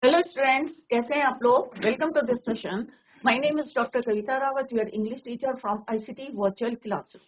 Hello students, कैसे हैं आप लोग। Welcome to this session. My name is doctor Kavita Rawat, your English teacher from ICT virtual classes.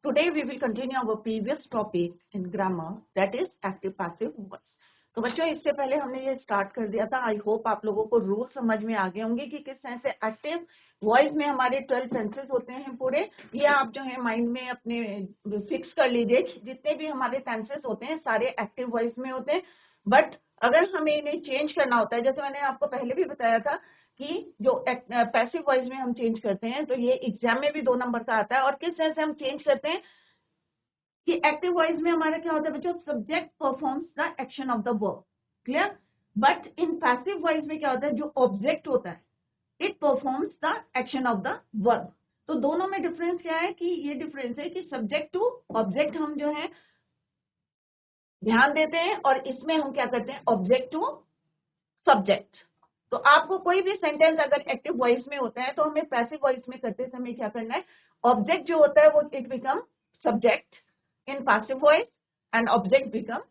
Today we will continue our previous topic in grammar, that is active passive voice. तो बच्चों, इससे पहले हमने ये स्टार्ट कर दिया था। आई होप आप लोगों को रूल समझ में आ गए होंगे कि किस तरह से एक्टिव वॉइस में हमारे 12 टेंसेस होते हैं पूरे। ये आप जो है माइंड में अपने फिक्स कर लीजिए। जितने भी हमारे टेंसेस होते हैं सारे एक्टिव वॉइस में होते हैं, बट अगर हमें इन्हें चेंज करना होता है, जैसे मैंने आपको पहले भी बताया था कि जो पैसिव वॉइस में हम चेंज करते हैं, तो ये एग्जाम में भी 2 नंबर का आता है। और किस तरह से हम चेंज करते हैं कि एक्टिव वॉइस में हमारा क्या होता है बच्चों, subject performs the action of the verb, clear. But in passive voice में क्या होता है, जो ऑब्जेक्ट होता है it performs the action of the verb. तो दोनों में डिफरेंस क्या है कि ये डिफरेंस है कि सब्जेक्ट टू ऑब्जेक्ट हम जो है ध्यान देते हैं, और इसमें हम क्या करते हैं, ऑब्जेक्ट टू सब्जेक्ट। तो आपको कोई भी सेंटेंस अगर एक्टिव वॉइस में होता है तो हमें पैसिव वॉइस में करते समय क्या करना है, ऑब्जेक्ट जो होता है वो it become subject in passive voice and object become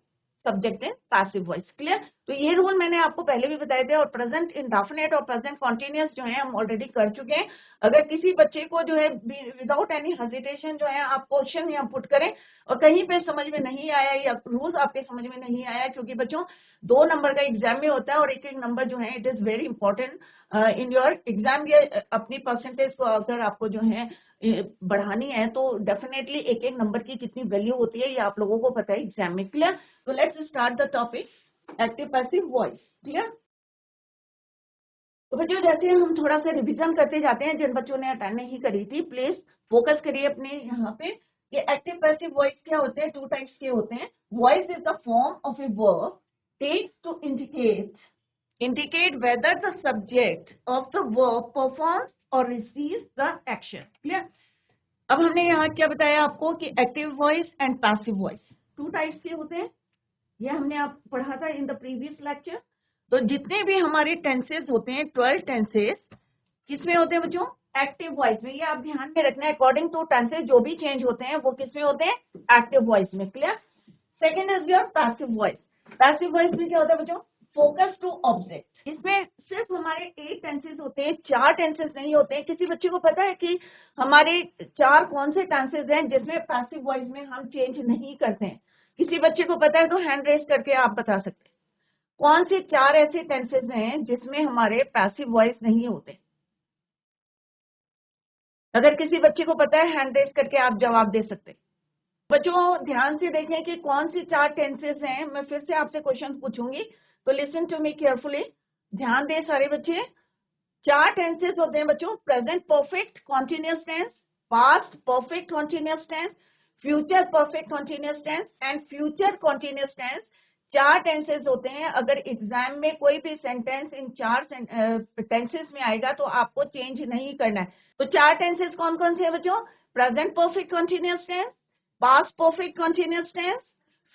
subject in passive voice, clear. तो ये रूल मैंने आपको पहले भी बताए थे। और प्रेजेंट इंडेफिनिट और प्रेजेंट कॉन्टिन्यूअस जो है हम ऑलरेडी कर चुके हैं। अगर किसी बच्चे को जो है विदाउट एनी हेजिटेशन जो है आप क्वेश्चन यहाँ पुट करें और कहीं पे समझ में नहीं आया या रूल्स आपके समझ में नहीं आया, क्योंकि बच्चों 2 नंबर का एग्जाम में होता है और एक एक नंबर जो है it is very important in your exam. ये अपनी परसेंटेज को अगर आपको जो है बढ़ानी है तो डेफिनेटली एक एक नंबर की कितनी वैल्यू होती है ये आप लोगों को पता है एग्जाम में, क्लियर। तो let's start the topic active passive voice, clear. तो बच्चों, जैसे हम थोड़ा सा रिवीजन करते जाते हैं, जिन बच्चों ने अटेंड नहीं करी थी प्लीज फोकस करिए अपने यहाँ पे। ये एक्टिव पैसिव वॉइस क्या होते हैं, 2 टाइप्स के होते हैं। Voice is the form of a verb takes to indicate whether the subject of the verb performs or receives the action, clear। अब हमने यहाँ क्या बताया आपको कि active voice and passive voice 2 types के होते हैं। ये हमने आप पढ़ा था इन द प्रीवियस लेक्चर। तो जितने भी हमारे टेंसेस होते हैं 12 टेंसेस किसमें होते हैं बच्चों, एक्टिव वॉइस में। ये आप ध्यान में रखना है, अकॉर्डिंग टू टेंसेस जो भी चेंज होते हैं वो किसमें होते हैं, एक्टिव वॉइस में, clear. Second is your passive voice. Passive voice में क्या होता है बच्चों, फोकस टू ऑब्जेक्ट। इसमें सिर्फ हमारे 8 टेंसेस होते हैं, 4 टेंसेस नहीं होते हैं। किसी बच्चे को पता है कि हमारे 4 कौन से टेंसेस हैं जिसमें पैसिव वॉइस में हम चेंज नहीं करते हैं? किसी बच्चे को पता है तो हैंड रेस करके आप बता सकते हैं कौन से 4 ऐसे टेंसेस हैं जिसमें हमारे पैसिव वॉइस नहीं होते। अगर किसी बच्चे को पता है हैंड रेस करके आप जवाब दे सकते हैं। बच्चों ध्यान से देखें कि कौन सी 4 टेंसेस हैं। मैं फिर से आपसे क्वेश्चन पूछूंगी, तो लिसन टू मी केयरफुली, ध्यान दें सारे बच्चे। 4 टेंसेस होते हैं बच्चों, present perfect continuous tense, past perfect continuous tense, future perfect continuous tense and future continuous tense. 4 tenses होते हैं। अगर एग्जाम में कोई भी सेंटेंस इन 4 टेंसेस में आएगा तो आपको चेंज नहीं करना है। तो 4 टेंसेस कौन कौन से हैं बच्चों, present perfect continuous tense, past perfect continuous tense,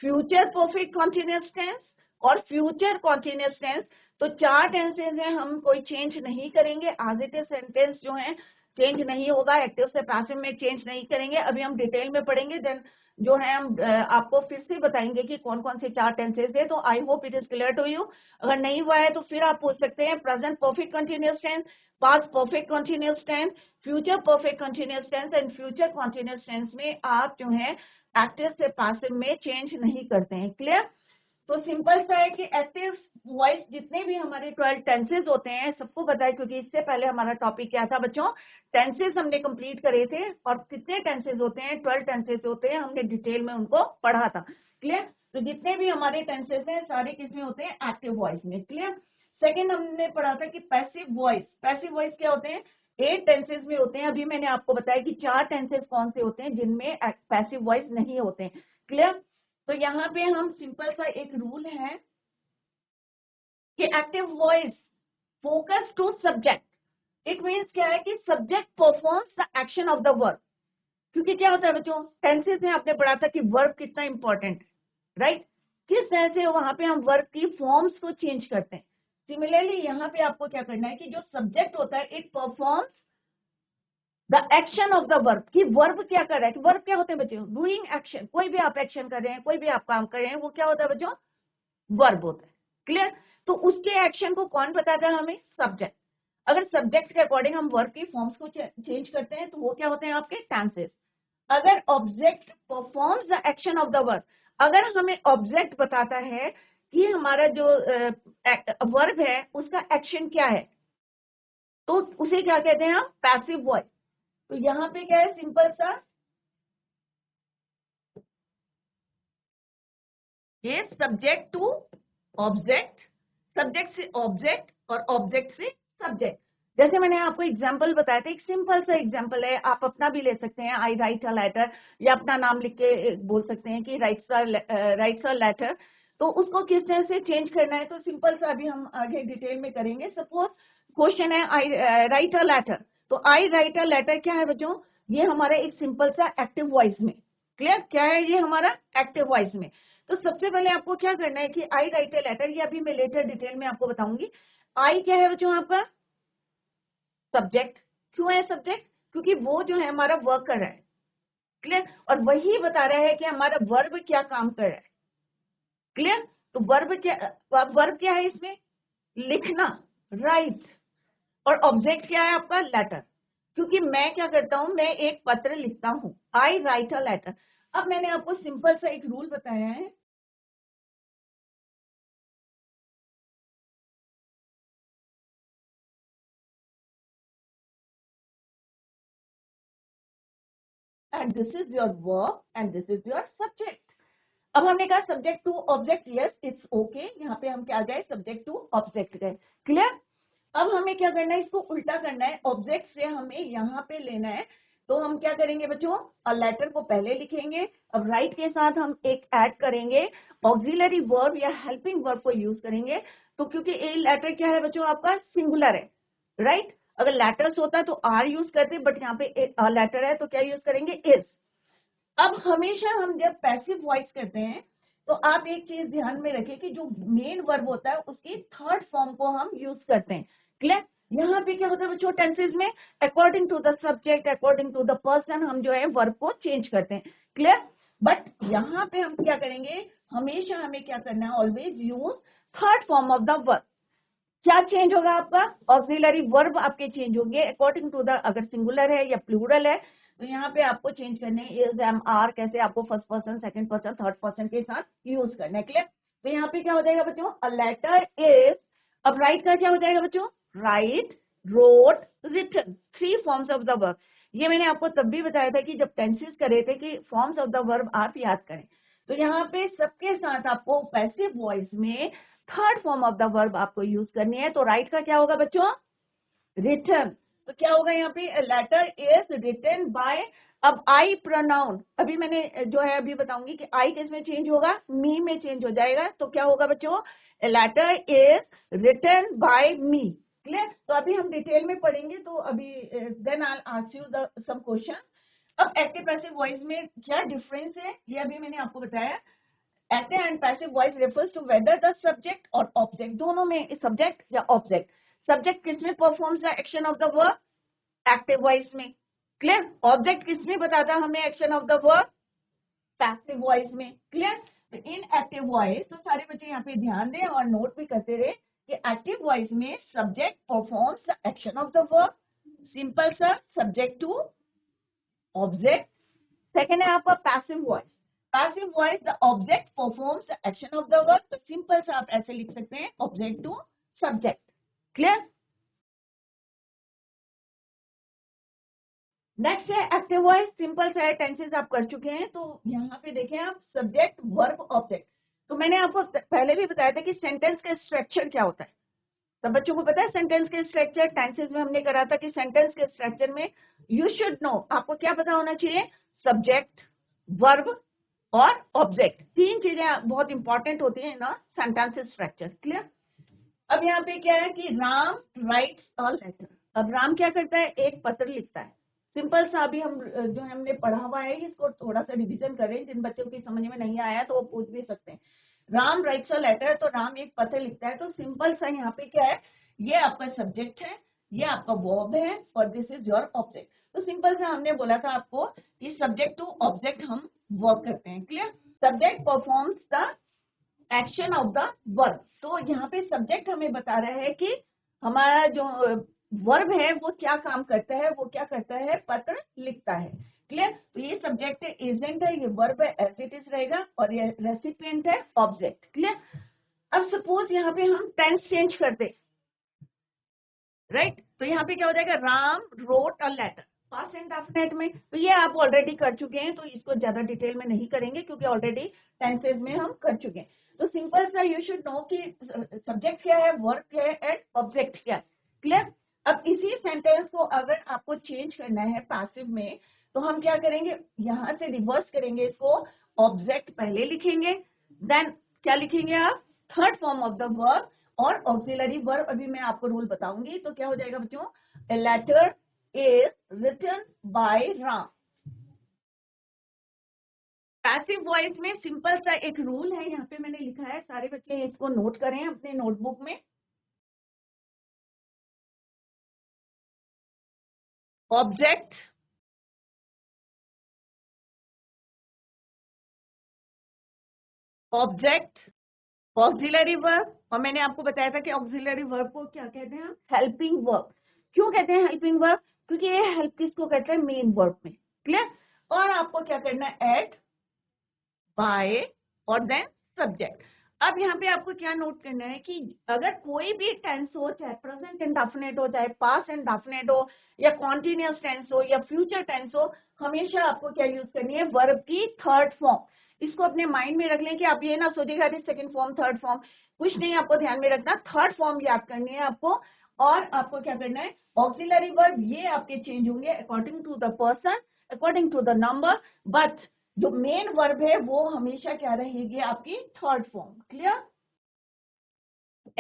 future perfect continuous tense और फ्यूचर कॉन्टिन्यूअस टेंस। तो 4 टेंसेस हैं, हम कोई चेंज नहीं करेंगे। एज इट इज सेंटेंस जो है चेंज नहीं होगा, एक्टिव से पैसिव में चेंज नहीं करेंगे। अभी हम डिटेल में पढ़ेंगे, देन जो है हम आपको फिर से बताएंगे कि कौन कौन से 4 टेंसेस है। तो I hope it is clear to you. अगर नहीं हुआ है तो फिर आप पूछ सकते हैं present perfect continuous tense, past perfect continuous tense, future perfect continuous tense and future continuous tense में आप जो है एक्टिव से पैसिव में चेंज नहीं करते हैं, क्लियर। तो सिंपल सा है कि एक्टिव वॉइस जितने भी हमारे 12 टेंसेस होते हैं सबको पता है, क्योंकि इससे पहले हमारा टॉपिक क्या था बच्चों, टेंसेस हमने कंप्लीट करे थे। और कितने टेंसेस होते हैं, 12 टेंसेस होते हैं, हमने डिटेल में उनको पढ़ा था, क्लियर। तो जितने भी हमारे टेंसेस हैं सारे किसमें होते हैं, एक्टिव वॉइस में, क्लियर। सेकेंड हमने पढ़ा था कि पैसिव वॉइस। पैसिव वॉइस क्या होते हैं, 8 टेंसेस में होते हैं। अभी मैंने आपको बताया कि 4 टेंसेस कौन से होते हैं जिनमें पैसिव वॉइस नहीं होते हैं, क्लियर। तो यहाँ पे हम सिंपल सा एक रूल है कि active voice focus to subject. It means क्या है कि subject performs the action of the verb. क्योंकि क्या होता है बच्चों, टेंसेस में आपने पढ़ा था कि वर्ब कितना इंपॉर्टेंट है, राइट। किस तरह से वहां पे हम वर्ब की फॉर्म्स को चेंज करते हैं। सिमिलरली यहाँ पे आपको क्या करना है कि जो सब्जेक्ट होता है it performs the action of the verb. की वर्ब क्या कर रहा है, वर्ब क्या होते हैं बच्चों, डूइंग एक्शन। कोई भी आप एक्शन कर रहे हैं, कोई भी आप काम कर रहे हैं, वो क्या होता है बच्चों, वर्ब होता है, क्लियर। तो उसके एक्शन को कौन बताता है हमें? सब्जेक्ट। अगर सब्जेक्ट के अकॉर्डिंग हम वर्ब की फॉर्म्स को चेंज करते हैं तो वो क्या होते हैं आपके? टेंसेस। अगर object performs the action of the verb, अगर हमें ऑब्जेक्ट बताता है कि हमारा जो वर्ब है उसका एक्शन क्या है, तो उसे क्या कहते हैं हम? Passive voice. तो यहाँ पे क्या है? सिंपल सा ये सब्जेक्ट टू ऑब्जेक्ट, सब्जेक्ट से ऑब्जेक्ट और ऑब्जेक्ट से सब्जेक्ट। जैसे मैंने आपको एग्जांपल बताया था, एक सिंपल सा एग्जांपल है, आप अपना भी ले सकते हैं, आई राइट अ लेटर, या अपना नाम लिख के बोल सकते हैं कि राइट्स अ लेटर। तो उसको किस तरह से चेंज करना है, तो सिंपल सा अभी हम आगे डिटेल में करेंगे। सपोज क्वेश्चन है आई राइट अ लेटर, तो आई राइट अ लेटर क्या है बच्चों? ये हमारा एक सिंपल सा एक्टिव वॉइस में। क्लियर? क्या है ये हमारा? एक्टिव वॉइस में। तो सबसे पहले आपको क्या करना है कि आई राइट अ लेटर, ये अभी मैं लेटर डिटेल में आपको बताऊंगी। आई क्या है बच्चों आपका? सब्जेक्ट। क्यों है सब्जेक्ट? क्योंकि वो जो है हमारा वर्क कर रहा है। क्लियर? और वही बता रहा है कि हमारा वर्ब क्या काम कर रहा है। क्लियर? तो वर्ब क्या है इसमें? लिखना, राइट। और ऑब्जेक्ट क्या है आपका? लेटर। क्योंकि मैं क्या करता हूं, मैं एक पत्र लिखता हूं, आई राइट अ लेटर। अब मैंने आपको सिंपल सा एक रूल बताया है, and this is your verb and this is your subject. अब हमने कहा subject to object, yes it's okay, यहाँ पे हम क्या गए? सब्जेक्ट टू ऑब्जेक्ट गए। क्लियर? अब हमें क्या करना है? इसको उल्टा करना है, ऑब्जेक्ट से हमें यहाँ पे लेना है। तो हम क्या करेंगे बच्चों? लेटर को पहले लिखेंगे, अब राइट के साथ हम एक ऐड करेंगे, ऑक्सिलरी वर्ब या हेल्पिंग वर्ब को यूज करेंगे। तो क्योंकि ए लेटर क्या है बच्चों आपका? सिंगुलर है, राइट? अगर लेटर्स होता तो आर यूज करते, बट यहाँ पे लेटर है तो क्या यूज करेंगे? इज। अब हमेशा हम जब पैसिव वॉइस करते हैं तो आप एक चीज ध्यान में रखें कि जो मेन वर्ब होता है उसकी थर्ड फॉर्म को हम यूज करते हैं। क्लियर? यहाँ पे क्या होता है बच्चों? टेंसेज में according to the subject, according to the person हम जो है वर्ब को चेंज करते हैं। क्लियर? बट यहाँ पे हम क्या करेंगे? हमेशा हमें क्या करना है? Always use third form of the verb. क्या चेंज होगा आपका? ऑक्सिलरी वर्ब आपके चेंज होंगे अकॉर्डिंग टू द, अगर सिंगुलर है या प्लूरल है तो यहाँ पे आपको चेंज करने इज, एम, आर, कैसे आपको first person, second person, third person के साथ यूज करना है। क्लियर? तो यहाँ पे क्या हो जाएगा बच्चों? A letter is. अब राइट का क्या हो जाएगा बच्चों? Write, wrote, written, three forms of the verb. ये मैंने आपको तब भी बताया था कि जब टेंसेस करे थे कि फॉर्म्स ऑफ द वर्ब आप याद करें। तो यहाँ पे सबके साथ आपको पैसिव वॉइस में third form of the verb आपको यूज करनी है। तो राइट का क्या होगा बच्चों? रिटन। तो क्या होगा यहाँ पे? Letter is written by. अब आई प्रोनाउन, अभी मैंने जो है अभी बताऊंगी कि आई किस में चेंज होगा? मी में चेंज हो जाएगा। तो क्या होगा बच्चों? Letter is written by me. Clear? तो अभी हम डिटेल में पढ़ेंगे, तो अभी then I ask you the some question. अब एक्टिव पैसिव वॉइस में क्या डिफरेंस है ये अभी मैंने आपको बताया। Active and passive voice refers to whether the subject और ऑब्जेक्ट, दोनों में सब्जेक्ट या ऑब्जेक्ट। सब्जेक्ट किसमें performs the action of the verb? Active voice में। क्लियर? ऑब्जेक्ट किसमें बताता हमें action of the verb? Passive voice में। क्लियर? इन एक्टिव वॉइस, तो सारे बच्चे यहाँ पे ध्यान दें और नोट भी करते रहे कि एक्टिव वॉइस में subject performs the action of the verb, simple सा सब्जेक्ट टू ऑब्जेक्ट। सेकेंड है आपका passive voice. Passive voice the object performs the action of the verb, तो सिंपल सा आप ऐसे लिख सकते हैं, object to subject. Clear? Next है एक्टिव वॉइस, सिंपल सा है, टेंसेस आप कर चुके हैं। तो यहाँ पे देखें आप, सब्जेक्ट, वर्ब, ऑब्जेक्ट। तो मैंने आपको पहले भी बताया था कि सेंटेंस का स्ट्रक्चर क्या होता है। सब बच्चों को पता है सेंटेंस के स्ट्रक्चर? टेंसेस में हमने करा था कि सेंटेंस के स्ट्रक्चर में यू शुड नो, आपको क्या पता होना चाहिए? सब्जेक्ट, वर्ब और ऑब्जेक्ट, तीन चीजें बहुत इंपॉर्टेंट होती है ना सेंटेंस स्ट्रक्चर। क्लियर? अब यहाँ पे क्या है कि राम राइट्स अ लेटर। अब राम क्या करता है? एक पत्र लिखता है। सिंपल सा अभी हम जो हमने पढ़ा हुआ है इसको थोड़ा सा रिवीजन करें, जिन बच्चों की समझ में नहीं आया तो वो पूछ भी सकते हैं। राम राइट्स अ लेटर, तो राम एक पत्र लिखता है। तो सिंपल सा यहाँ पे क्या है? ये आपका सब्जेक्ट है, ये आपका वर्ब है और दिस इज योर ऑब्जेक्ट। तो सिंपल सा हमने बोला था आपको कि सब्जेक्ट टू ऑब्जेक्ट हम वर्क करते हैं। Clear? Subject performs the action of the verb. तो यहाँ पे सब्जेक्ट हमें बता रहा है कि हमारा जो वर्ब है वो क्या काम करता है, वो क्या करता है, पत्र लिखता है। क्लियर? तो ये सब्जेक्ट है, एजेंट है, ये वर्ब है, एज इट इज रहेगा, और ये रेसिपिएंट है, ऑब्जेक्ट। क्लियर? अब सपोज यहाँ पे हम टेंस चेंज करते, राइट? तो यहाँ पे क्या हो जाएगा, Ram wrote a letter, past indefinite में। तो ये आप ऑलरेडी कर चुके हैं, तो इसको ज्यादा डिटेल में नहीं करेंगे क्योंकि ऑलरेडी टेंसेज में हम कर चुके हैं। तो सिंपल सा यू शुड नो कि सब्जेक्ट क्या है, वर्ब क्या है, एंड ऑब्जेक्ट क्या है। क्लियर? अब इसी सेंटेंस को अगर आपको चेंज करना है पैसिव में, तो हम क्या करेंगे, यहां से रिवर्स करेंगे इसको, ऑब्जेक्ट पहले लिखेंगे, देन क्या लिखेंगे आप, third form of the verb और ऑक्सिलरी वर्ब। अभी मैं आपको रूल बताऊंगी। तो क्या हो जाएगा बच्चों, a letter is written by Ram. Passive voice में सिंपल सा एक रूल है, यहाँ पे मैंने लिखा है, सारे बच्चे इसको नोट करें अपने नोटबुक में। ऑब्जेक्ट, ऑब्जेक्ट, ऑक्सिलरी वर्ब, और मैंने आपको बताया था कि ऑक्सिलरी वर्ब को क्या कहते हैं, हेल्पिंग वर्ब। क्यों कहते हैं हेल्पिंग वर्ब, क्योंकि ये हेल्प किसको कहते हैं, मेन वर्ब में। क्लियर? और आपको क्या करना है, एट, बाय और देन सब्जेक्ट। अब यहाँ पे आपको क्या नोट करना है कि अगर कोई भी टेंस हो, चाहे प्रेजेंट इंडेफिनिट हो, चाहे पास्ट इंडेफिनिट हो, या कॉन्टिन्यूअस टेंस हो, या फ्यूचर टेंस हो, हमेशा आपको क्या यूज करनी है, वर्ब की थर्ड फॉर्म। इसको अपने माइंड में रख लें कि आप ये ना सोचेगा सेकंड फॉर्म, थर्ड फॉर्म, कुछ नहीं, आपको ध्यान में रखना, थर्ड फॉर्म याद करनी है आपको। और आपको क्या करना है, ऑक्सिलरी वर्ब ये आपके चेंज होंगे according to the person, according to the number, but जो मेन वर्ब है वो हमेशा क्या रहेगी, आपकी थर्ड फॉर्म। क्लियर?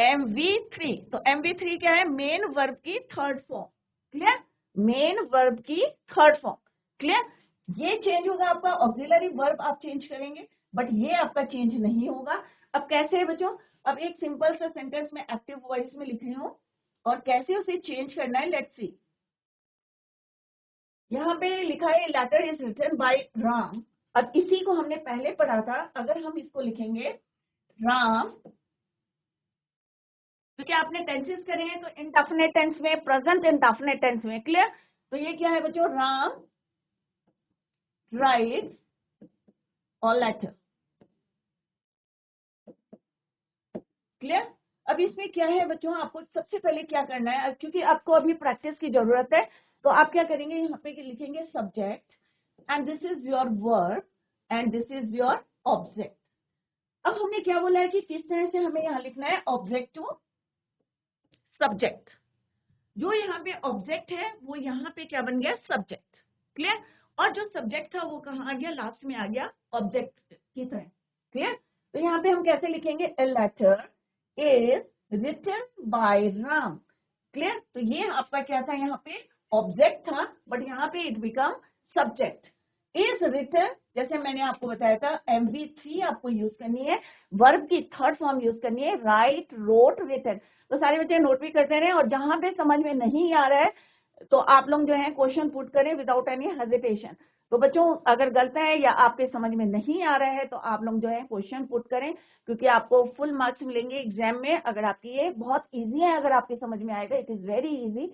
MV3, तो MV3 क्या है, मेन वर्ब की third form. Clear? Main verb की थर्ड फॉर्म। क्लियर? ये चेंज होगा आपका, ऑक्सिलरी वर्ब आप चेंज करेंगे, बट ये आपका चेंज नहीं होगा। अब कैसे है बच्चों, अब एक सिंपल सा सेंटेंस में एक्टिव वॉइस में लिख रही हूं, और कैसे उसे चेंज करना है, लेट्स सी। यहाँ पे लिखा है letter is written by Ram. अब इसी को हमने पहले पढ़ा था, अगर हम इसको लिखेंगे राम, क्योंकि आपने टेंसेस करे हैं, तो इंडेफिनिट टेंस में, प्रेजेंट इंडेफिनिट टेंस में। क्लियर? तो ये क्या है बच्चों, Ram writes a letter. Clear? अब इसमें क्या है बच्चों, आपको सबसे पहले क्या करना है, क्योंकि आपको अभी प्रैक्टिस की जरूरत है, तो आप क्या करेंगे, यहाँ पे लिखेंगे subject, and this is your verb, and this is your object. अब हमने क्या बोला है कि किस तरह से हमें यहाँ लिखना है, ऑब्जेक्ट टू सब्जेक्ट। जो यहाँ पे ऑब्जेक्ट है वो यहाँ पे क्या बन गया, सब्जेक्ट। क्लियर? और जो सब्जेक्ट था वो कहाँ आ गया, लास्ट में आ गया ऑब्जेक्ट की तरह। क्लियर? तो यहाँ पे हम कैसे लिखेंगे, a letter is written by Ram. Clear? तो ये आपका क्या था, यहाँ पे ऑब्जेक्ट था, बट यहाँ पे it become subject. Is written, जैसे मैंने आपको बताया था, MV3 आपको यूज करनी है, वर्ब की थर्ड फॉर्म यूज करनी है, राइट, रोट, रिटन। तो सारे बच्चे नोट भी करते रहे, और जहां पे समझ में नहीं आ रहा है तो आप लोग जो है क्वेश्चन पुट करें विदाउट एनी हेजिटेशन। तो बच्चों अगर गलत है या आपके समझ में नहीं आ रहा है तो आप लोग जो है क्वेश्चन पुट करें, क्योंकि आपको फुल मार्क्स मिलेंगे एग्जाम में। अगर आपकी ये बहुत इजी है, अगर आपके समझ में आएगा, इट इज वेरी इजी।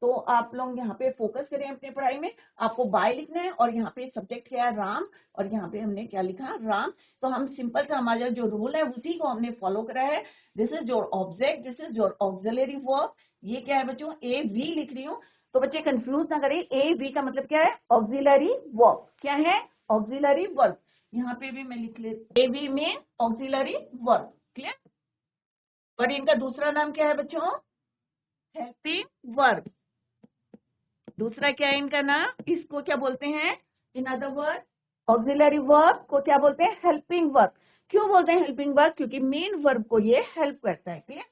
तो आप लोग यहाँ पे फोकस करें अपने पढ़ाई में। आपको बाय लिखना है, और यहाँ पे सब्जेक्ट क्या है, राम, और यहाँ पे हमने क्या लिखा, राम। तो हम सिंपल सा हमारा जो रूल है उसी को हमने फॉलो करा है। This is your object, this is your auxiliary verb. ये क्या है बच्चों, AV लिख रही हूँ, तो बच्चे कंफ्यूज ना करें, AV का मतलब क्या है, ऑक्सिलरी वर्ब। क्या है, ऑक्सिलरी वर्ब। यहाँ पे भी मैं लिख लेती, AV में ऑक्सिलरी वर्ब। क्लियर? और इनका दूसरा नाम क्या है बच्चों, हेल्पिंग वर्ब। दूसरा क्या है इनका नाम, इसको क्या बोलते हैं, in other word, auxiliary verb को क्या बोलते हैं, हेल्पिंग वर्ब। क्यों बोलते हैं हेल्पिंग वर्ब, क्योंकि मेन वर्ब को ये हेल्प करता है। क्लियर?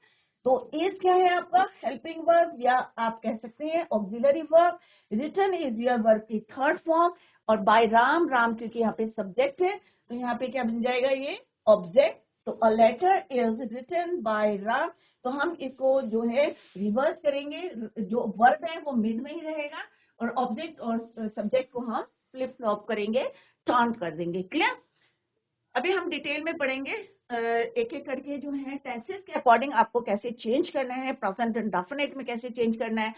तो इज क्या है आपका, हेल्पिंग वर्ब, या आप कह सकते हैं auxiliary verb. Written is your verb की थर्ड फॉर्म, और बाय राम, राम क्योंकि यहाँ पे सब्जेक्ट है, तो यहाँ पे क्या बन जाएगा, ये ऑब्जेक्ट। तो a letter is written by Ram. तो हम इसको जो है रिवर्स करेंगे, जो वर्ब है वो मिड में ही रहेगा, और ऑब्जेक्ट और सब्जेक्ट को हम फ्लिप फ्लॉप करेंगे, टर्न कर देंगे। क्लियर? अभी हम डिटेल में पढ़ेंगे। एक एक करके जो है टेंसेस के अकॉर्डिंग आपको कैसे चेंज करना है, प्रेजेंट इंडेफिनिट में कैसे चेंज करना है,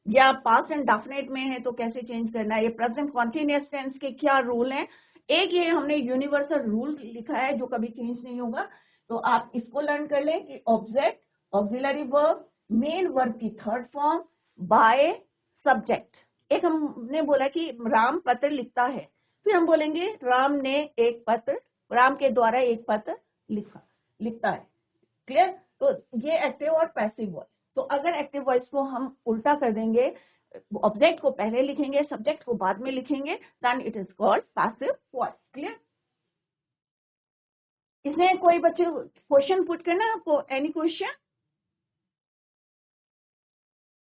या पास्ट इंडेफिनिट में है तो कैसे चेंज करना है, ये प्रेजेंट कॉन्टिन्यूअस टेंस के क्या रूल हैं। एक ये हमने यूनिवर्सल रूल लिखा है जो कभी चेंज नहीं होगा, तो आप इसको लर्न कर लें कि object, auxiliary verb, main verb की थर्ड फॉर्म, बाय, सब्जेक्ट। एक हमने बोला कि राम पत्र लिखता है, फिर हम बोलेंगे राम ने एक पत्र, राम के द्वारा एक पत्र लिखता है। क्लियर? तो ये एक्टिव और पैसिव वॉइस। तो अगर एक्टिव वॉइस को हम उल्टा कर देंगे, ऑब्जेक्ट को पहले लिखेंगे, सब्जेक्ट को बाद में लिखेंगे, then it is called passive voice. Clear? इसमें कोई बच्चे क्वेश्चन पुट करना आपको, एनी क्वेश्चन?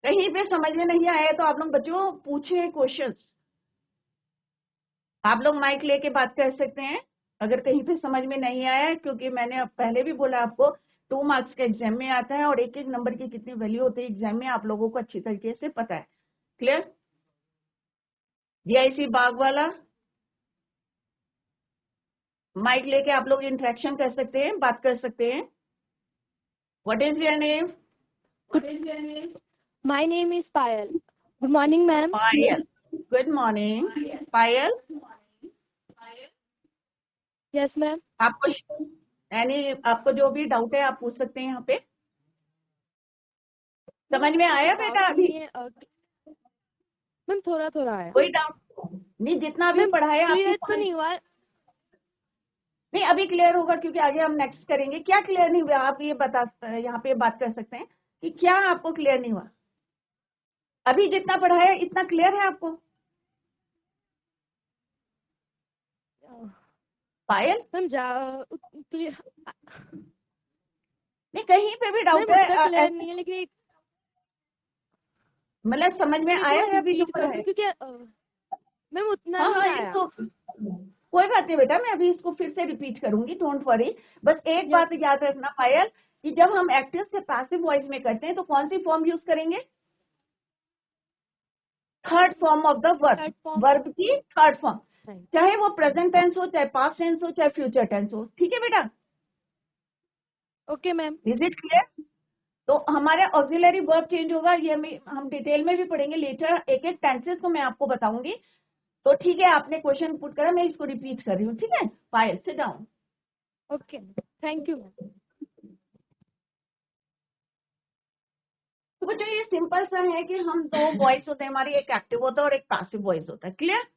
कहीं पे समझ में नहीं आया तो आप लोग बच्चों पूछे क्वेश्चंस, आप लोग माइक लेके बात कर सकते हैं अगर कहीं पे समझ में नहीं आया, क्योंकि मैंने पहले भी बोला आपको 2 मार्क्स के एग्जाम में आता है और एक एक नंबर की कितनी वैल्यू होती है एग्जाम में आप लोगों को अच्छी तरीके से पता है। क्लियर? जीआईसी बाग वाला माइक लेके आप लोग इंटरेक्शन कर सकते हैं, बात कर सकते हैं। What is your name? What is your name? My name is Payal. Good morning, ma'am. Payal. Good morning Payal. Yes, ma'am. आपको जो भी डाउट है आप पूछ सकते हैं यहाँ पे। समझ में आया बेटा अभी? मैम थोड़ा थोड़ा आया। कोई डाउट नहीं? जितना भी पढ़ाया क्लियर तो नहीं हुआ? नहीं, अभी क्लियर होगा क्योंकि आगे हम नेक्स्ट करेंगे। क्या क्लियर नहीं हुआ आप ये बता, यहाँ पे बात कर सकते हैं कि क्या आपको क्लियर नहीं हुआ? अभी जितना पढ़ाया इतना क्लियर है आपको? पायल मैम नहीं, कहीं पे भी डाउट है क्लियर नहीं है, लेकिन मतलब समझ में आया है अभी जो पढ़ाया? क्योंकि मैम उतना हाँ, नहीं आया। इसको कोई बात नहीं बेटा, मैं अभी इसको फिर से रिपीट करूंगी, डोंट वरी। बस एक बात याद रखना पायल कि जब हम एक्टिव से पैसिव वॉइस में करते हैं तो कौन सी फॉर्म यूज करेंगे? Third form of the verb, verb की थर्ड फॉर्म, चाहे वो प्रेजेंट टेंस हो, चाहे पास्ट टेंस हो, चाहे फ्यूचर टेंस हो। ठीक है बेटा? Okay ma'am. Is it clear? तो हमारे ऑक्सिलरी वर्ब चेंज होगा, ये हम डिटेल में भी पढ़ेंगे लेटर, एक एक टेंसेस को मैं आपको बताऊंगी। तो ठीक है, आपने क्वेश्चन पुट करा, मैं इसको रिपीट कर रही हूँ। ठीक है Payal, sit down. Okay, thank you ma'am. तो बच्चों ये सिंपल सा है कि हम दो वॉइस होते हैं हमारी, एक एक्टिव होता है और एक पैसिव वॉइस होता है। क्लियर?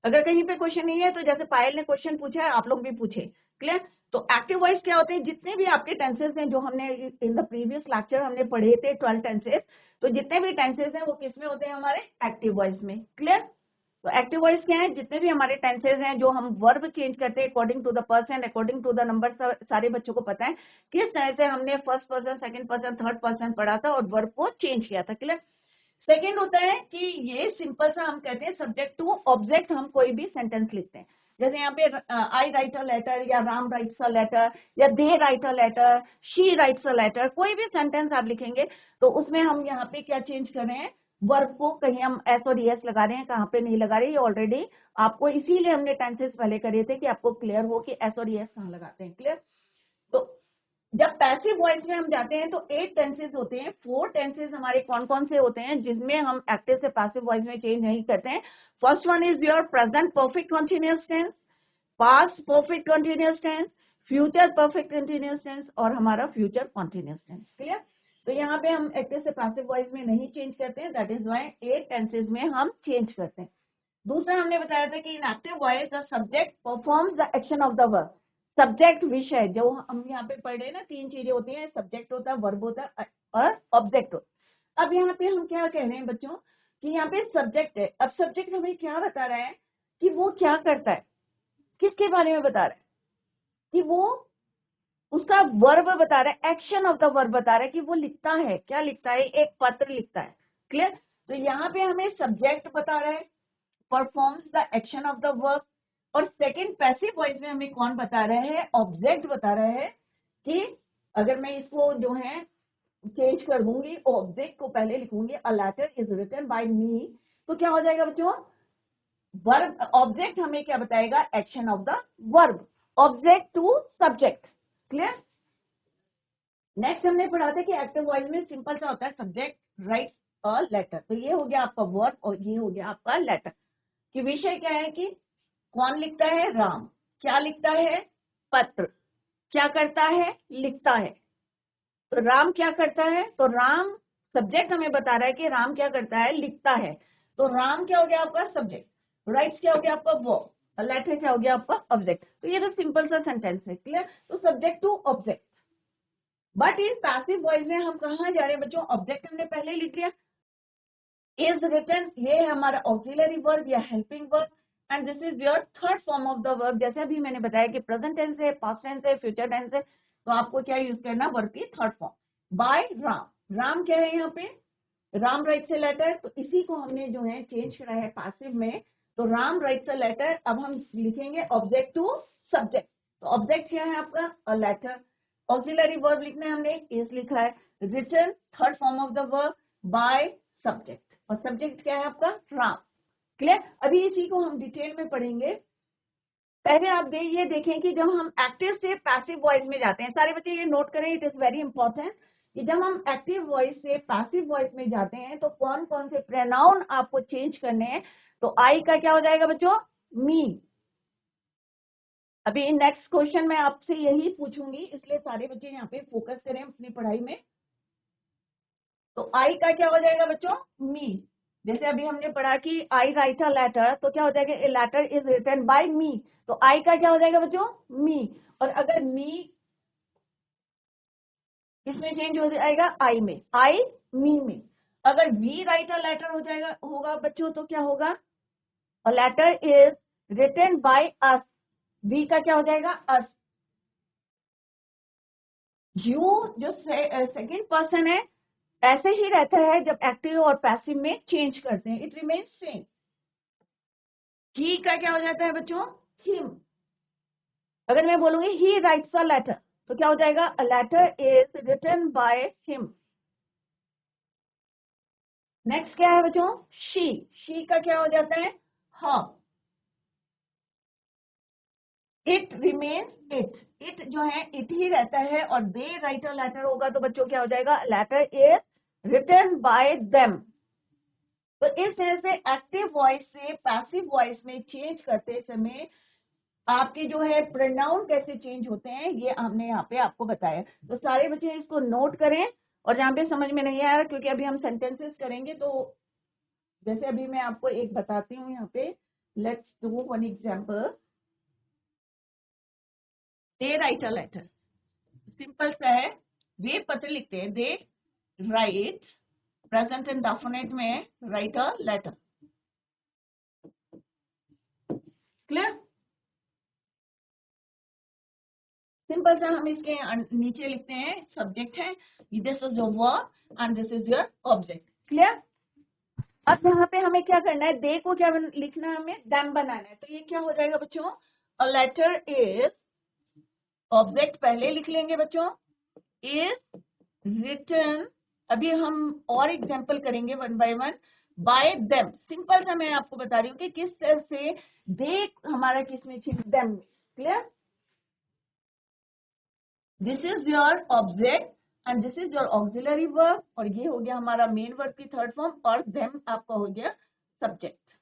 अगर कहीं पे क्वेश्चन नहीं है तो जैसे पायल ने क्वेश्चन पूछा है आप लोग भी पूछे। क्लियर? तो एक्टिव वॉइस क्या होते हैं? जितने भी आपके टेंसेस हैं जो हमने इन द प्रीवियस लेक्चर हमने पढ़े थे 12 टेंसेस, तो जितने भी टेंसेस हैं वो किस में होते हैं? हमारे एक्टिव वॉइस में। क्लियर? तो एक्टिव वॉइस क्या है? जितने भी हमारे टेंसेस हैं जो हम वर्ब चेंज करते हैं according to the person, according to the number, सारे बच्चों को पता है किस तरह से हमने first person, second person, third person पढ़ा था और वर्ब को चेंज किया था। क्लियर? सेकेंड होता है कि ये सिंपल सा हम कहते हैं सब्जेक्ट टू ऑब्जेक्ट, हम कोई भी सेंटेंस लिखते हैं। जैसे यहाँ पे आई राइट अ लेटर, या राम राइट्स अ लेटर, या they write a letter, she writes a letter, कोई भी सेंटेंस आप लिखेंगे तो उसमें हम यहाँ पे क्या चेंज कर रहे हैं? वर्ब को कहीं हम एस और ईएस लगा रहे हैं, कहाँ पे नहीं लगा रहे, ये ऑलरेडी आपको इसीलिए हमने टेंसेस पहले करे थे कि आपको क्लियर हो कि एस और ईएस कहाँ लगाते हैं। क्लियर? तो जब पैसिव वॉइस में हम जाते हैं तो 8 टेंसेस होते हैं। 4 टेंसेस हमारे कौन कौन से होते हैं जिसमें हम एक्टिव से पैसिव वॉइस में चेंज नहीं करते हैं? First one is your present perfect continuous tense, past perfect continuous tense, future perfect continuous tense और हमारा फ्यूचर कंटीन्यूअस टेंस। क्लियर? तो यहाँ पे हम एक्टिव से पैसिव वॉइस में नहीं चेंज करते हैं, दैट इज व्हाई 8 टेंसेस में हम चेंज करते हैं। दूसरा हमने बताया था कि इन active voice the subject performs the action of the verb. Subject विषय जो हम यहाँ पे पढ़ रहे हैं ना, 3 चीजें होती हैं, सब्जेक्ट होता है, वर्ब होता है और ऑब्जेक्ट होता है। अब यहाँ पे हम क्या कह रहे हैं बच्चों कि यहाँ पे सब्जेक्ट है। अब सब्जेक्ट हमें क्या बता रहा है कि वो क्या करता है, किसके बारे में बता रहा है? कि वो उसका वर्ब बता रहा है, एक्शन ऑफ द वर्ब बता रहा है कि वो लिखता है, क्या लिखता है? एक पत्र लिखता है। क्लियर? तो यहाँ पे हमें सब्जेक्ट बता रहा है, performs the action of the verb, और सेकंड पैसिव वॉइस में हमें कौन बता रहा है? ऑब्जेक्ट बता रहा है कि अगर मैं इसको जो है चेंज कर दूंगी, ऑब्जेक्ट को पहले लिखूंगी, a letter is written by me, तो क्या हो जाएगा बच्चों? वर्ब, ऑब्जेक्ट हमें क्या बताएगा? Action of the verb, object to subject. Clear. Next हमने पढ़ा था कि एक्टिव वॉइस में सिंपल सा होता है सब्जेक्ट राइट्स अ लेटर। तो ये हो गया आपका वर्ब और ये हो गया आपका लेटर। कि विषय क्या है कि कौन लिखता है, राम। क्या लिखता है, पत्र। क्या करता है, लिखता है। तो राम क्या करता है, तो राम सब्जेक्ट हमें बता रहा है कि राम क्या करता है, लिखता है। तो राम क्या हो गया आपका सब्जेक्ट, राइट्स क्या हो गया आपका वर्ब, और लेटर क्या हो गया आपका ऑब्जेक्ट। तो ये तो सिंपल सा सेंटेंस है, क्लियर। तो subject to object. But in passive voice में हम कहाँ जा रहे हैं बच्चों, ऑब्जेक्ट हमने पहले लिख लिया, इज रिटन ये है हमारा ऑक्सिलरी वर्ब या helping verb, and this is your third form of the verb. जैसे अभी मैंने बताया कि प्रेजेंट टेंस है, पास्ट टेंस है, फ्यूचर टेंस है, तो आपको क्या यूज करना, वर्ब की third form. By Ram, Ram क्या है यहाँ पे, राम राइट्स अ लेटर। तो इसी को हमने जो है चेंज करा है पैसिव में। तो राम राइट्स अ लेटर, अब हम लिखेंगे ऑब्जेक्ट टू सब्जेक्ट। तो ऑब्जेक्ट क्या है आपका, अ लेटर। ऑक्सिलरी वर्ब लिखना है हमने, इज लिखा है। Written third form of the verb, by subject, और सब्जेक्ट क्या है आपका, राम। क्लियर। अभी इसी को हम डिटेल में पढ़ेंगे। पहले आप ये देखें कि जब हम एक्टिव से पैसिव वॉइस में जाते हैं, सारे बच्चे ये नोट करें, इट इज वेरी इंपॉर्टेंट कि जब हम एक्टिव वॉइस से पैसिव वॉइस में जाते हैं तो कौन कौन से प्रोनाउन आपको चेंज करने हैं। तो आई का क्या हो जाएगा बच्चों, मी। अभी नेक्स्ट क्वेश्चन मैं आपसे यही पूछूंगी, इसलिए सारे बच्चे यहाँ पे फोकस करें अपनी पढ़ाई में। तो आई का क्या हो जाएगा बच्चों, मी। जैसे अभी हमने पढ़ा कि आई राइट अ लेटर, तो क्या हो जाएगा, a letter is written by me. तो आई का क्या हो जाएगा बच्चों, मी। और अगर मी किसमें चेंज हो जाएगा, आई में, आई मी में। अगर वी राइट अ लेटर हो जाएगा, होगा बच्चों, तो क्या होगा, a letter is written by us. We का क्या हो जाएगा, अस। यू जो सेकंड पर्सन है ऐसे ही रहता है जब एक्टिव और पैसिव में चेंज करते हैं, इट रिमेन्स सेम। ही का क्या हो जाता है बच्चों, हिम। अगर मैं बोलूंगी ही राइट्स अ लेटर, तो क्या हो जाएगा, a letter is written by him. Next क्या है बच्चों, शी का क्या हो जाता है, हर। इट रिमेन्स इट जो है इट ही रहता है, और दे राइट अ लेटर होगा तो बच्चों क्या हो जाएगा, letter is written by them. तो इस तरह से एक्टिव वॉइस से पैसिव वॉइस में चेंज करते समय आपके जो है प्रोनाउन कैसे चेंज होते हैं, ये हमने यहाँ पे आपको बताया। तो सारे बच्चे इसको नोट करें, और जहाँ पे समझ में नहीं आया, क्योंकि अभी हम सेंटेंसेस करेंगे, तो जैसे अभी मैं आपको एक बताती हूँ यहाँ पे, let's do one example. They write a letter, simple सा है, वे पत्र लिखते हैं, दे राइट, प्रेजेंट इंडेफिनिट में write a letter. Clear. Simple सा हम इसके नीचे लिखते हैं, सब्जेक्ट है, this is your verb and this is your object. Clear. अब यहाँ पे हमें क्या करना है, दे को क्या लिखना है, हमें देम बनाना है। तो ये क्या हो जाएगा बच्चों, अ लेटर इज, ऑब्जेक्ट पहले लिख लेंगे बच्चों, इज रिटन। अभी हम और एग्जांपल करेंगे one by one, bye them. Simple सा मैं आपको बता रही हूँ कि किस तरह से दे हमारा किस में चेंज, देम में। Clear. This is your object and this is your auxiliary verb, और ये हो गया हमारा मेन वर्ब की थर्ड फॉर्म, और देम आपका हो गया सब्जेक्ट।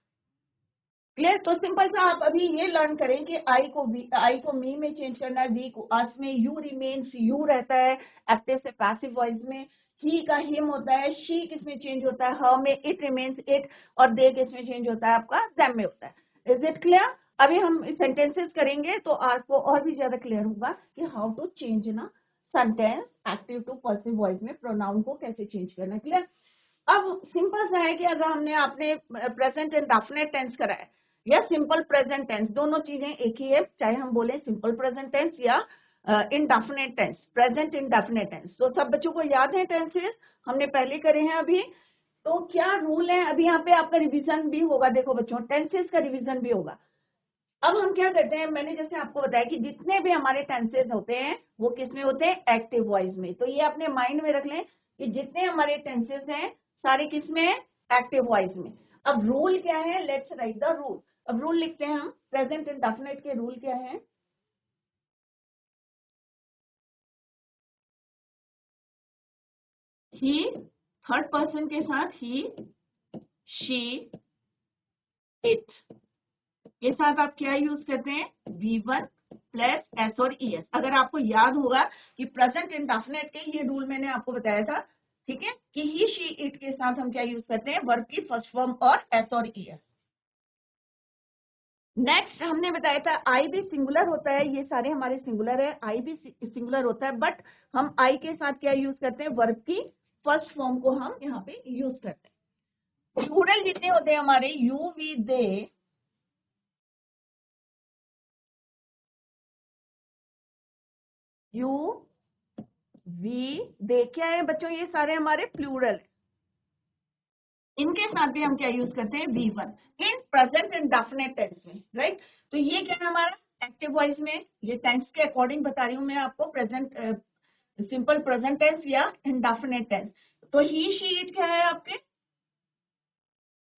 क्लियर। तो सिंपल सा आप अभी ये लर्न करें कि आई को मी में चेंज करना है, वी को अस में, यू रिमेन्स यू रहता है एक्टिव से पैसिव वॉइस में, ही का हिम होता है, शी किस में चेंज होता है, हर में, इट रिमेन्स इट, और दे किस में चेंज होता है आपका, देम में होता है। Is it clear. अभी हम सेंटेंसेस करेंगे तो आपको और भी ज्यादा क्लियर होगा कि हाउ टू चेंज ना sentence active to passive voice में प्रोनाउन को कैसे चेंज करना। क्लियर। अब सिंपल सा है कि अगर हमने आपने प्रेजेंट इंडेफिनिट टेंस करा है या सिंपल प्रेजेंट टेंस, दोनों चीजें एक ही है, चाहे हम बोले सिंपल प्रेजेंट टेंस या indefinite tense, present indefinite tense. तो सब बच्चों को याद है टेंसेस, हमने पहले करे हैं अभी। तो क्या रूल है, अभी यहाँ पे आपका रिवीजन भी होगा, देखो बच्चों टेंसेस का रिवीजन भी होगा। अब हम क्या करते हैं, मैंने जैसे आपको बताया कि जितने भी हमारे टेंसेस होते हैं वो किस में होते हैं, एक्टिव वॉइस में। तो ये अपने माइंड में रख लें कि जितने हमारे टेंसेस हैं सारे किस में है, एक्टिव वॉइस में। अब रूल क्या है, लेट्स राइट द रूल। अब रूल लिखते हैं हम, प्रेजेंट इंडेफिनिट के रूल क्या है। ही, थर्ड पर्सन के साथ ही, शी, इट के साथ आप क्या यूज करते हैं? V1 प्लस एस और ES। अगर आपको याद होगा कि प्रेजेंट इंडेफिनिट के ये रूल मैंने आपको बताया था, ठीक है, कि ही, शी, इट के साथ हम क्या यूज करते हैं? वर्ब की फर्स्ट फॉर्म और एस और ES। नेक्स्ट हमने बताया था आई भी सिंगुलर होता है, ये सारे हमारे सिंगुलर है, आई भी सिंगुलर होता है, बट हम आई के साथ क्या यूज करते हैं? वर्ब की फर्स्ट फॉर्म को हम यहाँ पे यूज करते हैं। प्लूरल जितने होते हैं हमारे, you, we, they, you, we, they, क्या है बच्चों? ये सारे हमारे प्लूरल है। इनके साथ भी हम क्या यूज करते हैं? V1 in present indefinite tense में, राइट। तो ये क्या है हमारा? एक्टिव वॉइस में, ये टेंस के अकॉर्डिंग बता रही हूँ मैं आपको, प्रेजेंट सिंपल प्रेजेंट टेंस या इंडेफिनिट टेंस। तो ही, शी, इट क्या है आपके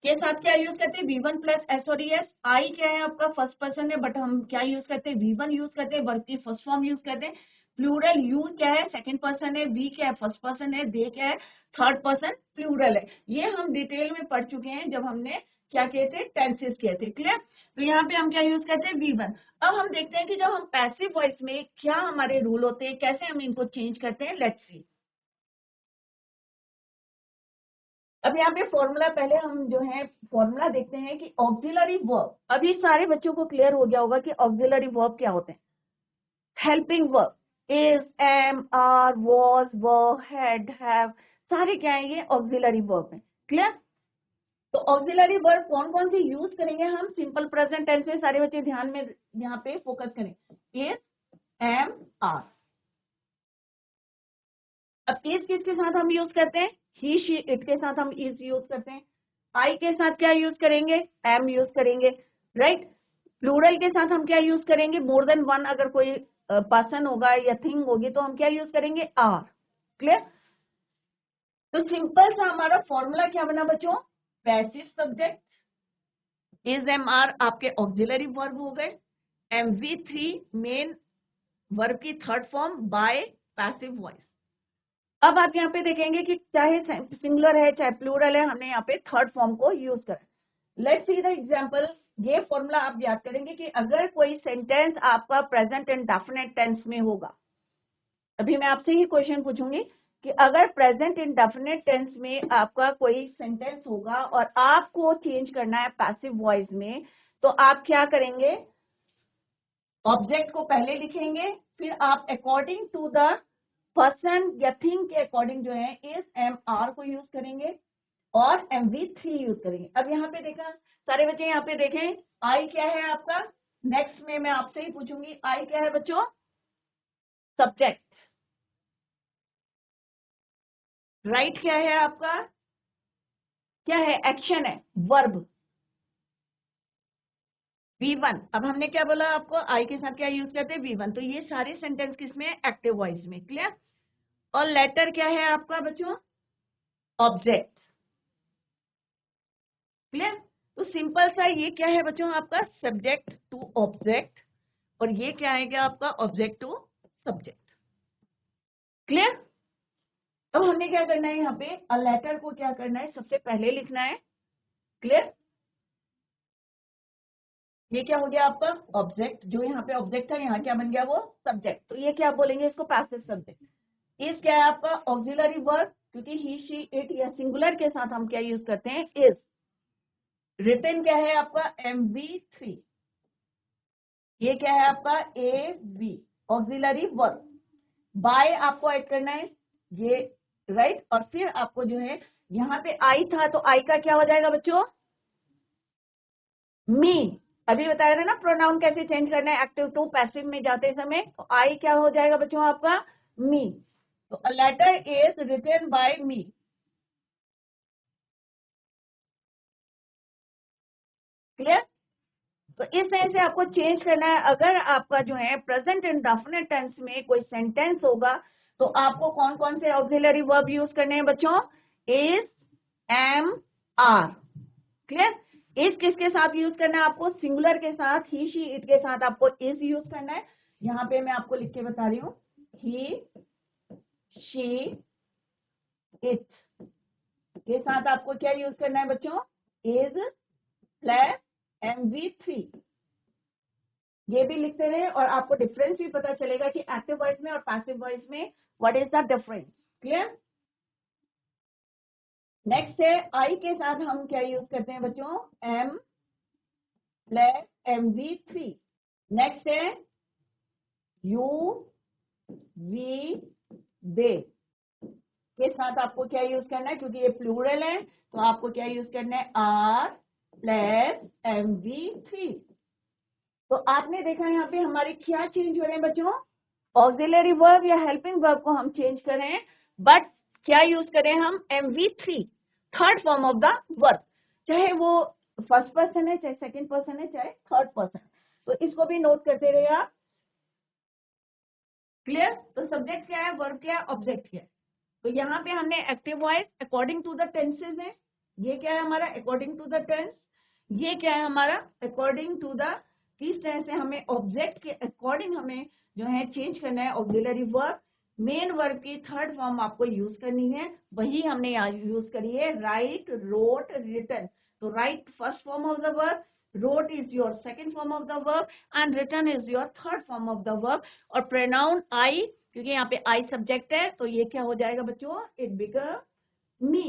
के साथ क्या यूज करते हैं? V1 प्लस एस और ES। आई क्या है आपका? फर्स्ट पर्सन है, बट हम क्या यूज करते हैं? V1 यूज करते हैं, वर्ब की फर्स्ट फॉर्म यूज करते हैं। प्लूरल, यू क्या है? सेकंड पर्सन है, वी क्या है? फर्स्ट पर्सन है, दे क्या है? थर्ड पर्सन प्लूरल है। ये हम डिटेल में पढ़ चुके हैं जब हमने क्या किए थे? टेंसेस किए थे, क्लियर। तो यहाँ पे हम क्या यूज करते हैं? V1। अब हम देखते हैं कि जब हम पैसिव वॉइस में क्या हमारे रूल होते हैं, कैसे हम इनको चेंज करते हैं। Let's see. अब यहाँ पे फॉर्मूला, पहले हम जो है फॉर्मूला देखते हैं कि ऑक्सिलरी वर्ब, अभी सारे बच्चों को क्लियर हो गया होगा कि ऑक्सिलरी वर्ब क्या होते हैं। Helping verb, is, am, are, was, were, had, have, सारे क्या है? ये ऑक्सिलरी वर्ब है, क्लियर। तो ऑक्सिलरी वर्ब कौन कौन से यूज करेंगे हम? सिंपल प्रेजेंट टेंस में, सारे बच्चे ध्यान में यहाँ पे फोकस करें। Is, am, are. अब इज किसके साथ हम यूज करते हैं? ही, शी, इट के साथ हम इज यूज करते हैं। आई के साथ क्या यूज करेंगे? एम यूज करेंगे, राइट। प्लूरल के साथ हम क्या यूज करेंगे? मोर देन वन, अगर कोई पर्सन होगा या थिंग होगी तो हम क्या यूज करेंगे? Are, clear. तो सिंपल सा हमारा फॉर्मूला क्या बना बच्चों? Passive subject, is, am, are आपके ऑक्सिलरी वर्ब हो गए, MV3 मेन वर्ब की third form by passive voice. अब आप यहाँ पे देखेंगे कि चाहे सिंगुलर है चाहे प्लूरल है, हमने यहाँ पे थर्ड फॉर्म को यूज करा। Let's see the example. ये फॉर्मूला आप याद करेंगे कि अगर कोई सेंटेंस आपका प्रेजेंट इंडेफिनिट टेंस में होगा, अभी मैं आपसे ही क्वेश्चन पूछूंगी कि अगर प्रेजेंट इंडेफिनिट टेंस में आपका कोई सेंटेंस होगा और आपको चेंज करना है पैसिव वॉइस में, तो आप क्या करेंगे? ऑब्जेक्ट को पहले लिखेंगे, फिर आप अकॉर्डिंग टू द पर्सन या थिंग के अकॉर्डिंग जो है इज, एम, आर को यूज करेंगे और MV3 यूज करेंगे। अब यहाँ पे देखा सारे बच्चे, यहाँ पे देखें आई क्या है आपका? नेक्स्ट में मैं आपसे ही पूछूंगी, आई क्या है बच्चों? सब्जेक्ट। राइट क्या है आपका? क्या है? एक्शन है, वर्ब। V1। अब हमने क्या बोला आपको? आई के साथ क्या यूज करते हैं? V1। तो ये सारे सेंटेंस किसमें? एक्टिव वॉइस में, क्लियर। और लेटर क्या है आपका बच्चों? Object, clear. तो सिंपल सा ये क्या है बच्चों आपका? सब्जेक्ट टू ऑब्जेक्ट, और ये क्या है क्या आपका? Object to subject, clear. अब हमने क्या करना है? यहाँ पे अ लेटर को क्या करना है? सबसे पहले लिखना है, क्लियर। ये क्या हो गया आपका? ऑब्जेक्ट। जो यहाँ पे ऑब्जेक्ट था, यहाँ क्या बन गया? वो सब्जेक्ट। तो ये क्या बोलेंगे इसको? Passive subject. इज क्या है आपका? ऑक्सिलरी वर्ब, क्योंकि ही, शी, इट या सिंगुलर के साथ हम क्या यूज करते हैं? इज। रिटन क्या है आपका? MV3। ये क्या है आपका? AV, auxiliary verb. बाय आपको ऐड करना है, ये, राइट। और फिर आपको जो है यहाँ पे आई था, तो आई का क्या हो जाएगा बच्चों? मी। अभी बताया था ना प्रोनाउन कैसे चेंज करना है एक्टिव टू पैसिव में जाते समय। तो आई क्या हो जाएगा बच्चों आपका? मी। तो a letter is written by me, clear. तो इस तरह से आपको चेंज करना है। अगर आपका जो है प्रेजेंट इंडेफिनिट टेंस में कोई सेंटेंस होगा, तो आपको कौन कौन से ऑक्सिलरी वर्ब यूज करने हैं बच्चों? Is, am, are, clear. Is किसके साथ यूज करना है आपको? सिंगुलर के साथ, ही, शी, इट के साथ आपको इज यूज करना है। यहाँ पे मैं आपको लिख के बता रही हूँ, ही, शी, इट के साथ आपको क्या यूज करना है बच्चों, इज प्लस MV3, ये भी लिखते रहे और आपको डिफरेंस भी पता चलेगा कि एक्टिव वॉइस में और पैसिव वॉइस में what is the difference. Clear. Next है आई के साथ हम क्या यूज करते हैं बच्चों, M प्लस MV3। नेक्स्ट है यू वी दे के साथ आपको क्या यूज करना है, क्योंकि ये प्लूरल है तो आपको क्या यूज करना है, R प्लस MV3। तो आपने देखा यहाँ पे हमारे क्या चेंज हो रहे हैं बच्चों, ऑक्सिलरी वर्ब या हेल्पिंग वर्ब को हम चेंज कर रहे हैं, बट क्या यूज करें हम, MV3, third form of the verb, चाहे वो फर्स्ट पर्सन है, चाहे सेकंड पर्सन है, चाहे थर्ड पर्सन। तो इसको भी नोट करते रहिए आप। क्लियर। तो सब्जेक्ट क्या है, वर्ब क्या है, ऑब्जेक्ट क्या है। तो यहाँ पे हमने active voice according to the tenses है, ये क्या है हमारा अकॉर्डिंग टू द टेंस, ये क्या है हमारा अकॉर्डिंग टू द, किस तरह से हमें ऑब्जेक्ट के अकॉर्डिंग हमें जो है चेंज करना है ऑक्सिलरी वर्ब। मेन वर्ब की थर्ड फॉर्म आपको यूज करनी है, वही हमने यहाँ यूज करी है, राइट, रोट, रिटन। तो right first form of the verb, wrote is your second form of the verb and written is your third form of the verb। और pronoun I, क्योंकि यहाँ पे I सब्जेक्ट है तो ये क्या हो जाएगा बच्चों, इट बिकम मी।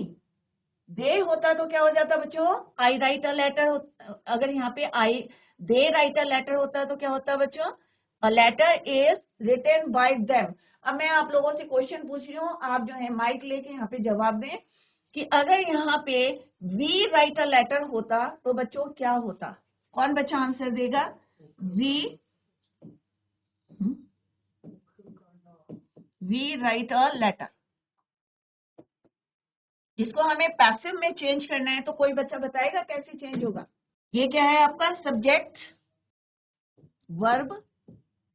दे होता तो क्या हो जाता बच्चों, आई राइट अ लेटर, अगर यहाँ पे आई दे राइट अ लेटर होता तो क्या होता बच्चों, a letter is written by them. अब मैं आप लोगों से क्वेश्चन पूछ रही हूँ, आप जो है माइक लेके यहाँ पे जवाब दें कि अगर यहाँ पे वी राइट अ लेटर होता तो बच्चों क्या होता, कौन बच्चा आंसर देगा, वी राइट अ लेटर। जिसको हमें पैसिव में चेंज करना है तो कोई बच्चा बताएगा कैसे चेंज होगा। ये क्या है आपका सब्जेक्ट वर्ब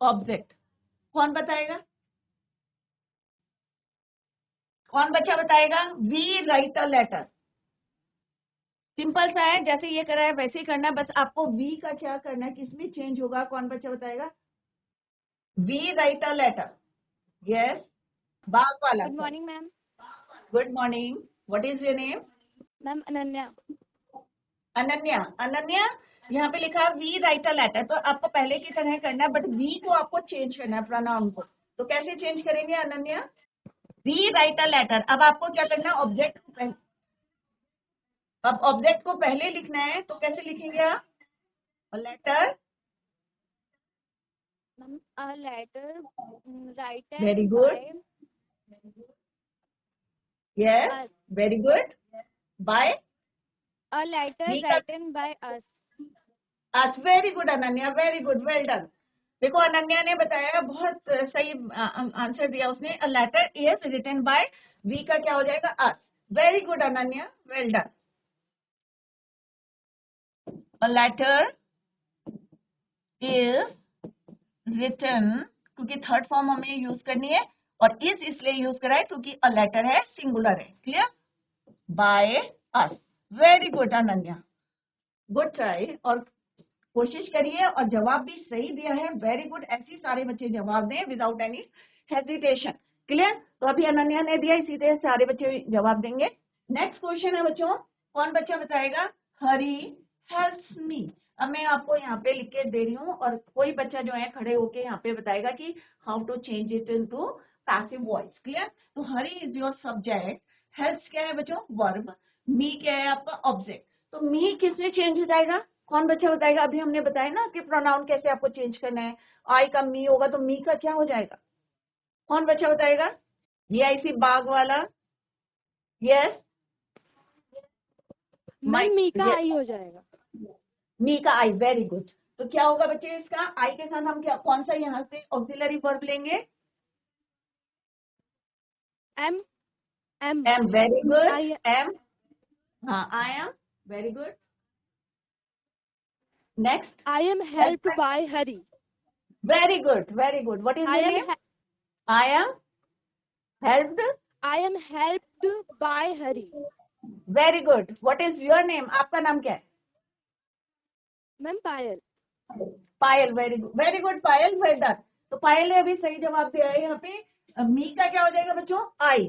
ऑब्जेक्ट, कौन बताएगा, कौन बच्चा बताएगा, we write a letter. Simple सा है, जैसे ये करा है वैसे ही करना है, बस आपको वी का क्या करना है, किसमें चेंज होगा, कौन बच्चा बताएगा, we write a letter. Yes, बाग वाला Good sir. morning, ma'am. Good morning, what is your name, Ma'am Ananya. Ananya. Ananya, यहाँ पे लिखा है वी राइट अ लेटर, तो आपको पहले की तरह करना है, बट वी को आपको चेंज करना है प्रोनाउन को। तो कैसे चेंज करेंगे Ananya, we write a letter. अब आपको क्या करना है, ऑब्जेक्ट को पहले, अब ऑब्जेक्ट को पहले लिखना है तो कैसे लिखेंगे आप, letter. Ma'am, a letter written very good, by yes, us. Very good, by, A letter we का, written by us. आज very good Ananya, very good, well done. देखो अनन्या ने बताया, बहुत सही आंसर दिया उसने, a letter is written by, we का क्या हो जाएगा, us. Very good Ananya, well done. A letter is written, क्योंकि थर्ड फॉर्म हमें यूज करनी है, और इज इसलिए यूज करा है क्योंकि अ लेटर है, सिंगुलर है। Clear, by us. Very good Ananya, good try, और कोशिश करिए और जवाब भी सही दिया है, वेरी गुड। ऐसे सारे बच्चे जवाब दें विदाउट एनी हेजिटेशन। क्लियर। तो अभी अनन्या ने दिया, इसी तरह सारे बच्चे जवाब देंगे। नेक्स्ट क्वेश्चन है बच्चों, कौन बच्चा बताएगा, हरी हेल्प्स मी। अब मैं आपको यहाँ पे लिख के दे रही हूँ और कोई बच्चा जो है खड़े होके यहाँ पे बताएगा कि how to change it into passive voice. Clear. तो Hari is your subject, helps क्या है बच्चों, वर्ब, मी क्या है आपका ऑब्जेक्ट। तो मी किसमें चेंज हो जाएगा, कौन बच्चा बताएगा, अभी हमने बताया ना कि प्रोनाउन कैसे आपको चेंज करना है, आई का मी होगा तो मी का क्या हो जाएगा, कौन बच्चा बताएगा, ये ऐसी बाग वाला, यस, Ma'am, माइक, me का आई हो जाएगा. मी का आई, वेरी गुड। तो क्या होगा बच्चे, इसका आई के साथ हम क्या, कौन सा यहाँ से ऑक्सिलरी वर्ब लेंगे, M. M. Am, very good, I. Am, हाँ I am, very good. Next, I am helped by Hari. Very good, very good, what is I your am. Name, I am helped, I am helped by Hari. Very good, what is your name, आपका नाम क्या है, Ma'am Payal. Payal, very good, very good Payal, well done. तो पायल ने अभी सही जवाब दिया है। यहाँ पे मी का क्या हो जाएगा बच्चों, आई।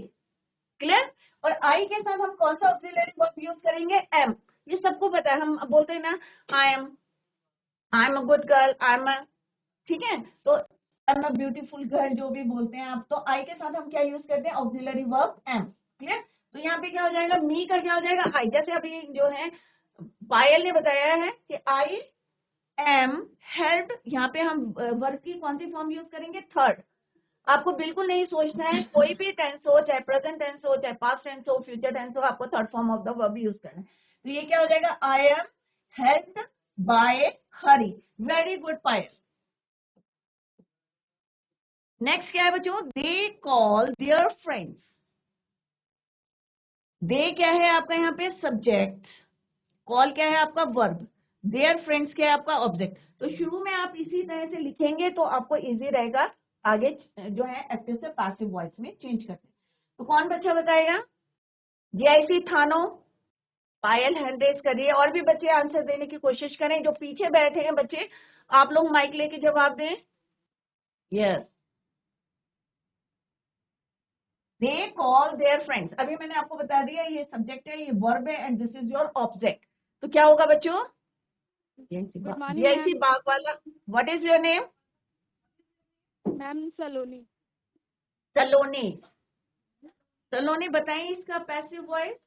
क्लियर। और आई के साथ हम कौन सा ऑक्सिलरी वर्ब यूज करेंगे, एम। ये सबको पता है, हम बोलते हैं ना I am a good girl, I am, ठीक है, तो I am a beautiful girl, जो भी बोलते हैं आप, तो आई के साथ हम क्या यूज करते हैं, ऑक्सिलरी वर्ब एम। क्लियर। तो यहाँ पे क्या हो जाएगा, मी का क्या हो जाएगा, आई। जैसे अभी जो है पायल ने बताया है कि आई एम हेल्प, यहाँ पे हम वर्ब की कौन सी फॉर्म यूज करेंगे, थर्ड। आपको बिल्कुल नहीं सोचना है, कोई भी टेंस हो, चाहे प्रेजेंट टेंस हो, चाहे पास्ट टेंस हो, फ्यूचर टेंस हो, आपको third form of the verb use करना है। तो ये क्या हो जाएगा, आई am helped bye Hari. Very good Payal. Next क्या है बच्चों, दे कॉल देयर फ्रेंड्स। दे क्या है आपका यहाँ पे सब्जेक्ट, कॉल क्या है आपका वर्ब, देयर फ्रेंड्स क्या है आपका ऑब्जेक्ट। तो शुरू में आप इसी तरह से लिखेंगे तो आपको इजी रहेगा आगे जो है एक्टिव से पैसिव वॉइस में चेंज करते। तो कौन बच्चा बताएगा, जेआईसी थानो, पायल हैंड रेज करिए। और भी बच्चे आंसर देने की कोशिश करें, जो पीछे बैठे हैं बच्चे, आप लोग माइक लेके जवाब दें। Yes, they call their friends. अभी मैंने आपको बता दिया ये सब्जेक्ट है, ये वर्ब है, and this is your object. तो क्या होगा बच्चों, Good morning, जेआईसी ma'am. बाग वाला, what is your name, Ma'am Saloni. सलोनी। सलोनी बताइए इसका passive voice.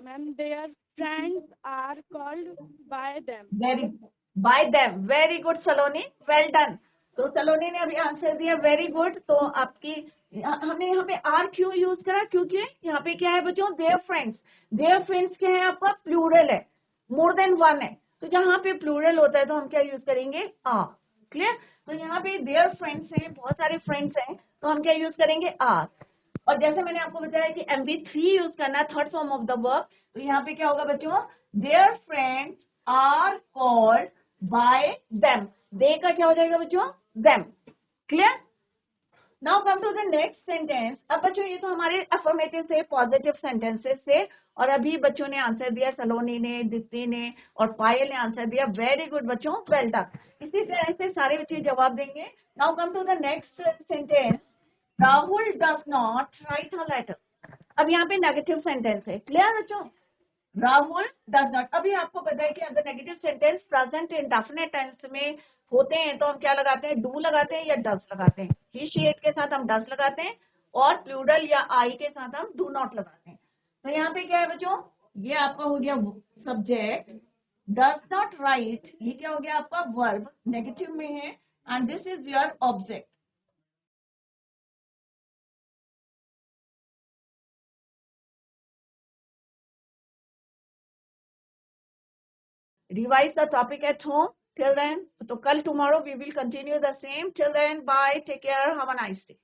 Ma'am, their friends are called by them. Very, bye them, very good Saloni, well done. तो सलोनी ने अभी आंसर दिया, वेरी गुड। तो आपकी हमने यहाँ पे आर क्यों यूज करा, क्योंकि यहाँ पे क्या है बच्चों, देयर फ्रेंड्स। देयर फ्रेंड्स क्या है आपका, प्लूरल है, मोर देन वन है। तो जहाँ पे प्लूरल होता है तो हम क्या यूज करेंगे, आर। क्लियर। तो यहाँ पे देयर फ्रेंड्स हैं, बहुत सारे फ्रेंड्स हैं, तो हम क्या यूज करेंगे, आर। और जैसे मैंने आपको बताया कि MV3 यूज करना है, third form of the verb. तो यहाँ पे क्या होगा बच्चों, their friends are called by them. They का क्या हो जाएगा बच्चों, them. Clear. Now come to the next sentence. अब बच्चों ये तो हमारे अफर्मेटिव से, पॉजिटिव सेंटेंसेस से, और अभी बच्चों ने आंसर दिया, सलोनी ने, दीप्ति ने और पायल ने आंसर दिया, वेरी गुड बच्चों, वेल डन। इसी तरह से सारे बच्चे जवाब देंगे। Now come to the next sentence, Rahul does not write a letter. अब यहाँ पे नेगेटिव सेंटेंस है, क्लियर बच्चों, राहुल डज नॉट। अभी आपको पता है कि अगर negative sentence present indefinite tense में होते हैं तो हम क्या लगाते हैं, डू लगाते हैं या डज लगाते हैं। ही शी इट के साथ हम डज लगाते हैं, और प्लूरल या आई के साथ हम डू नॉट लगाते हैं। तो यहाँ पे क्या है बच्चों, ये आपका हो गया सब्जेक्ट, डज नॉट राइट, ये क्या हो गया आपका वर्ब, नेगेटिव में है, and this is your object. Revise the topic at home. Till then, so kal tomorrow we will continue the same. Till then, bye. Take care. Have a nice day.